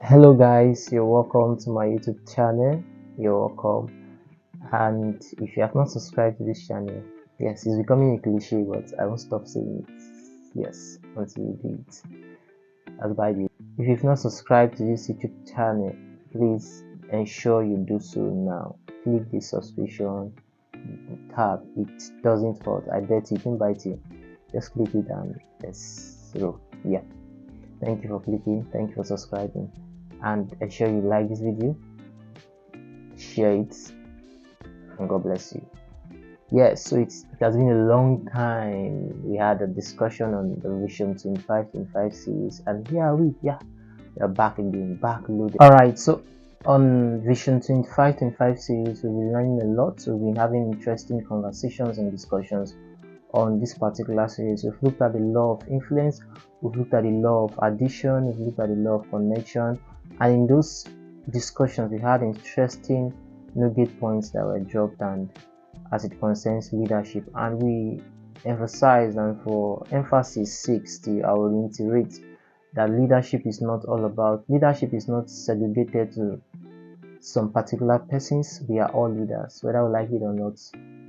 Hello guys, you're welcome to my YouTube channel. You're welcome. And if you have not subscribed to this channel, yes, it's becoming a cliche, but I won't stop saying it. Yes, until you do it. As by the if you've not subscribed to this YouTube channel, please ensure you do so now. Click the subscription tab. It doesn't hurt. I bet it won't bite you. Just click it and let's roll. Yeah. Thank you for clicking. Thank you for subscribing. And ensure you like this video, share it, and God bless you. Yes, so it has been a long time. We had a discussion on the Vision 25 series, and here we are back again, back loaded. Alright, so on Vision 25 series, we've been learning a lot. So we've been having interesting conversations and discussions on this particular series. We've looked at the law of influence, we've looked at the law of addition, we've looked at the law of connection, and in those discussions we had interesting nugget points that were dropped and as it concerns leadership, and we emphasized, and for emphasis sake still I will reiterate that leadership is not segregated to some particular persons. We are all leaders, whether we like it or not.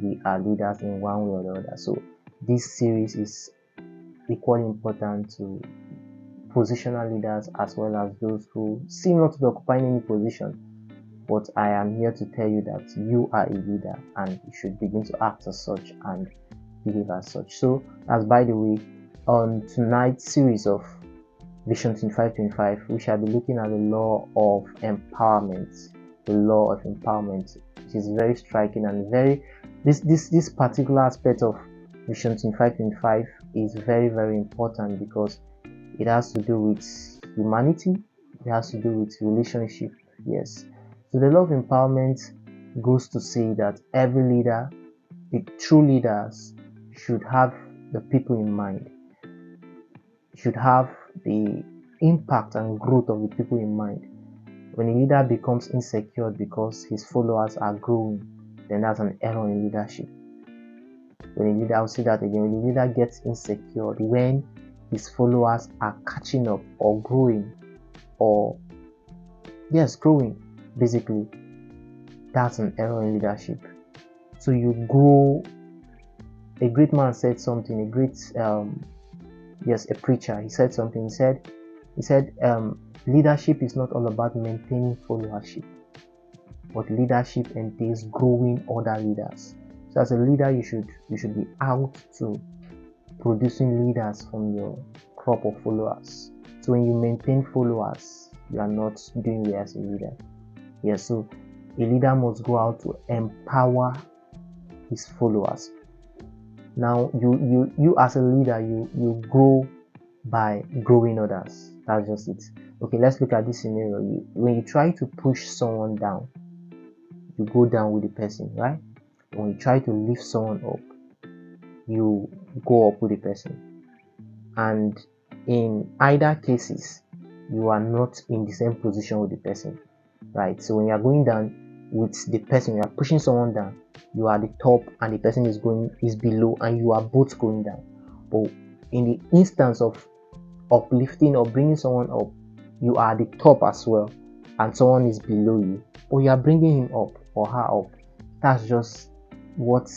We are leaders in one way or the other. So this series is equally important to positional leaders as well as those who seem not to be occupying any position. But I am here to tell you that you are a leader and you should begin to act as such and behave as such. So, as by the way, on tonight's series of Vision 25, we shall be looking at the law of empowerment. The law of empowerment, which is very striking and very this particular aspect of Vision 25 is very important because it has to do with humanity, it has to do with relationship. Yes, so the law of empowerment goes to say that every leader, the true leaders, should have the people in mind, should have the impact and growth of the people in mind. When a leader becomes insecure because his followers are growing, then that's an error in leadership. When a leader, I'll say that again, when a leader gets insecure when his followers are catching up or growing, or yes, growing, basically, that's an error in leadership. So you grow. A great man said something, a preacher, he said something. He said leadership is not all about maintaining followership, but leadership entails growing other leaders. So as a leader, you should be out to producing leaders from your crop of followers. So when you maintain followers, you are not doing well as a leader. Yes, so a leader must go out to empower his followers. Now you as a leader, you grow by growing others. That's just it. Okay, let's look at this scenario. When you try to push someone down, you go down with the person, right? When you try to lift someone up, you go up with the person. And in either cases, you are not in the same position with the person, right? So when you are going down with the person, you are pushing someone down, you are at the top and the person is below, and you are both going down. But in the instance of uplifting or bringing someone up, you are at the top as well and someone is below you, or you are bringing him up or her up. That's just what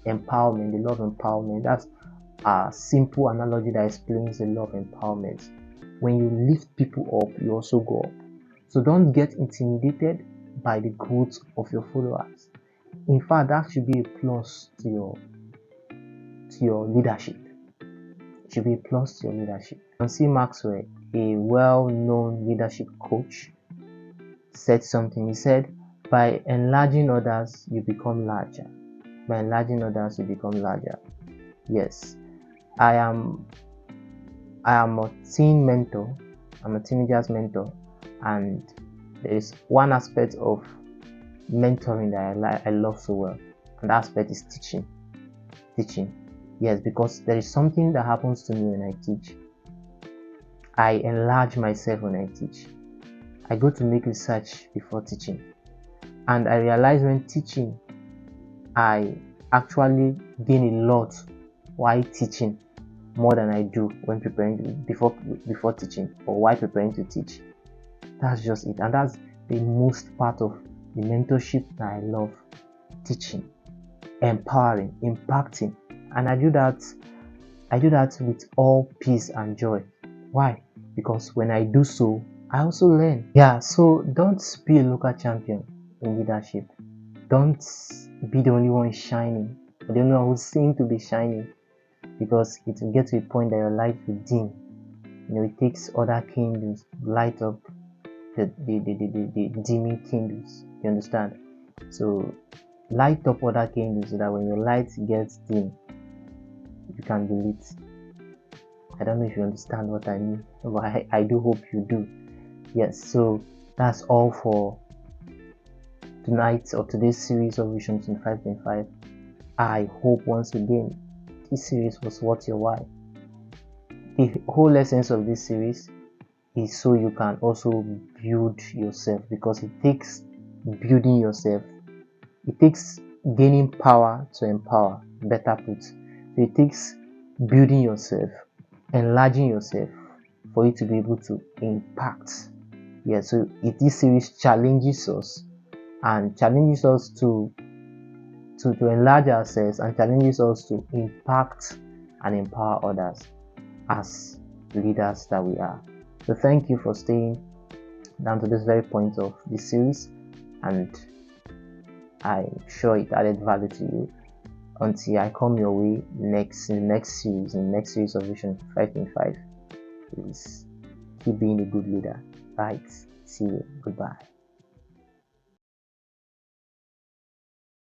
empowerment, the law of empowerment, that's a simple analogy that explains the law of empowerment. When you lift people up, you also go up. So don't get intimidated by the growth of your followers. In fact, that should be a plus to your leadership. It should be a plus to your leadership. And C Maxwell, a well-known leadership coach, said something. He said, by enlarging others, you become larger. By enlarging others, you become larger. Yes, I am a teen mentor. I'm a teenager's mentor, and there is one aspect of mentoring that I love so well, and that aspect is teaching. Yes, because there is something that happens to me when I teach. I enlarge myself when I teach. I go to make research before teaching, and I realize when teaching, I actually gain a lot while teaching more than I do when preparing before teaching or while preparing to teach. That's just it. And that's the most part of the mentorship that I love: teaching, empowering, impacting. And I do that with all peace and joy. Why? Because when I do so, I also learn. Yeah, so don't be a local champion in leadership. Don't be the only one shining, or the only one who seems to be shining, because it will get to a point that your light will dim. It takes other candles to light up the dimming candles. You understand? So light up other candles so that when your light gets dim, you can be lit. I don't know if you understand what I mean, but I do hope you do. Yes, so that's all for tonight or today's series of Vision 25.5. I hope once again this series was worth your while. The whole essence of this series is so you can also build yourself, because it takes building yourself. It takes gaining power to empower, better put. So it takes building yourself, enlarging yourself for you to be able to impact. Yeah, so this series challenges us to enlarge ourselves, and challenges us to impact and empower others as leaders that we are. So thank you for staying down to this very point of this series, and I'm sure it added value to you. Until I come your way in the next series of Vision 5.5, please keep being a good leader. Right, see you, goodbye.